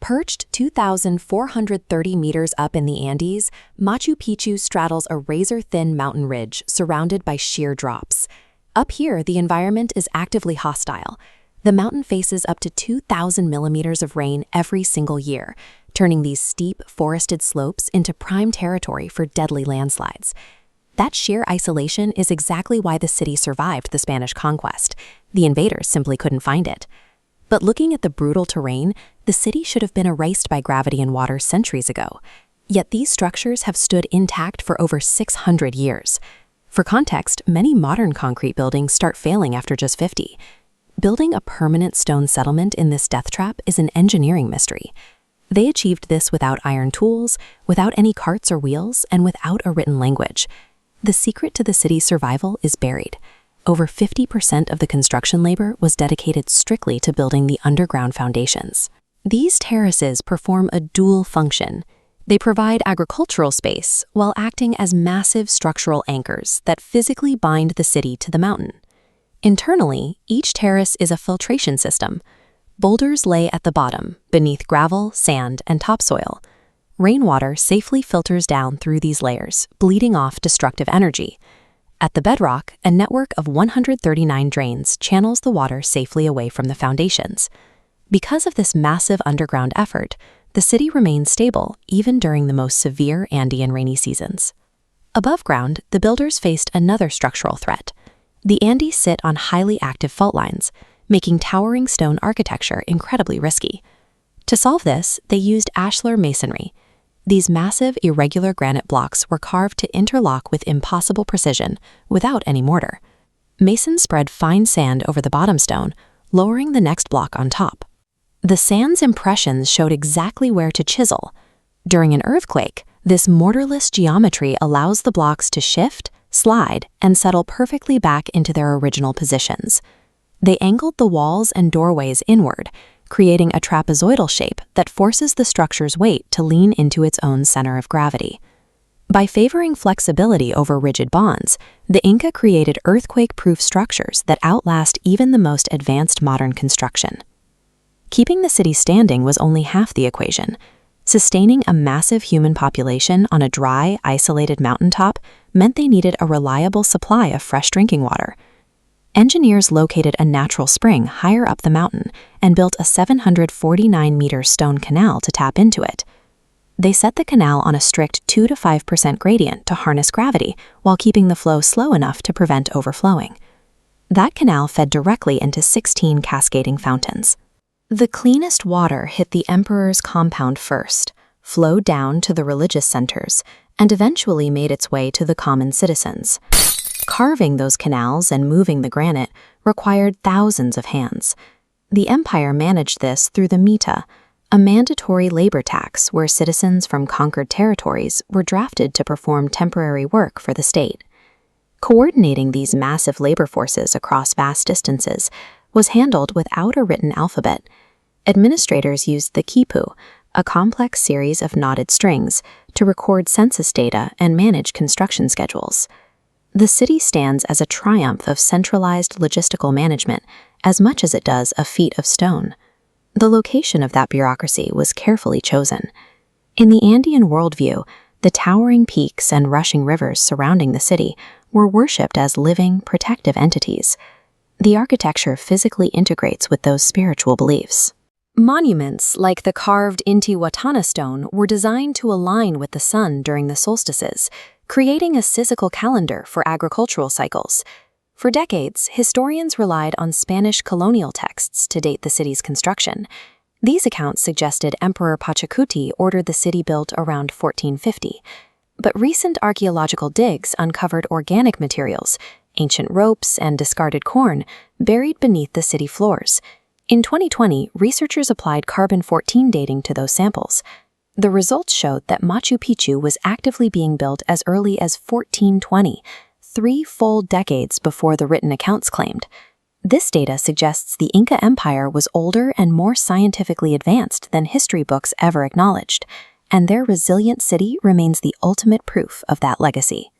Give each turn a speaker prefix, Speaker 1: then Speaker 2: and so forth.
Speaker 1: Perched 2,430 meters up in the Andes, Machu Picchu straddles a razor-thin mountain ridge surrounded by sheer drops. Up here, the environment is actively hostile. The mountain faces up to 2,000 millimeters of rain every single year, turning these steep, forested slopes into prime territory for deadly landslides. That sheer isolation is exactly why the city survived the Spanish conquest. The invaders simply couldn't find it. But looking at the brutal terrain, the city should have been erased by gravity and water centuries ago. Yet these structures have stood intact for over 600 years. For context, many modern concrete buildings start failing after just 50. Building a permanent stone settlement in this death trap is an engineering mystery. They achieved this without iron tools, without any carts or wheels, and without a written language. The secret to the city's survival is buried. Over 50% of the construction labor was dedicated strictly to building the underground foundations. These terraces perform a dual function. They provide agricultural space while acting as massive structural anchors that physically bind the city to the mountain. Internally, each terrace is a filtration system. Boulders lay at the bottom, beneath gravel, sand, and topsoil. Rainwater safely filters down through these layers, bleeding off destructive energy. At the bedrock, a network of 139 drains channels the water safely away from the foundations. Because of this massive underground effort, the city remains stable even during the most severe Andean rainy seasons. Above ground, the builders faced another structural threat. The Andes sit on highly active fault lines, making towering stone architecture incredibly risky. To solve this, they used ashlar masonry. These massive, irregular granite blocks were carved to interlock with impossible precision, without any mortar. Masons spread fine sand over the bottom stone, lowering the next block on top. The sand's impressions showed exactly where to chisel. During an earthquake, this mortarless geometry allows the blocks to shift, slide, and settle perfectly back into their original positions. They angled the walls and doorways inward, creating a trapezoidal shape that forces the structure's weight to lean into its own center of gravity. By favoring flexibility over rigid bonds, the Inca created earthquake-proof structures that outlast even the most advanced modern construction. Keeping the city standing was only half the equation. Sustaining a massive human population on a dry, isolated mountaintop meant they needed a reliable supply of fresh drinking water. Engineers located a natural spring higher up the mountain and built a 749-meter stone canal to tap into it. They set the canal on a strict 2 to 5% gradient to harness gravity while keeping the flow slow enough to prevent overflowing. That canal fed directly into 16 cascading fountains. The cleanest water hit the emperor's compound first, flowed down to the religious centers, and eventually made its way to the common citizens. Carving those canals and moving the granite required thousands of hands. The empire managed this through the mita, a mandatory labor tax where citizens from conquered territories were drafted to perform temporary work for the state. Coordinating these massive labor forces across vast distances was handled without a written alphabet. Administrators used the quipu, a complex series of knotted strings, to record census data and manage construction schedules. The city stands as a triumph of centralized logistical management as much as it does a feat of stone. The location of that bureaucracy was carefully chosen. In the Andean worldview, the towering peaks and rushing rivers surrounding the city were worshipped as living, protective entities. The architecture physically integrates with those spiritual beliefs. Monuments like the carved Intihuatana stone were designed to align with the sun during the solstices, creating a physical calendar for agricultural cycles. For decades, historians relied on Spanish colonial texts to date the city's construction. These accounts suggested Emperor Pachacuti ordered the city built around 1450. But recent archaeological digs uncovered organic materials, ancient ropes, and discarded corn buried beneath the city floors. In 2020, researchers applied carbon-14 dating to those samples. The results showed that Machu Picchu was actively being built as early as 1420, 3 full decades before the written accounts claimed. This data suggests the Inca Empire was older and more scientifically advanced than history books ever acknowledged, and their resilient city remains the ultimate proof of that legacy.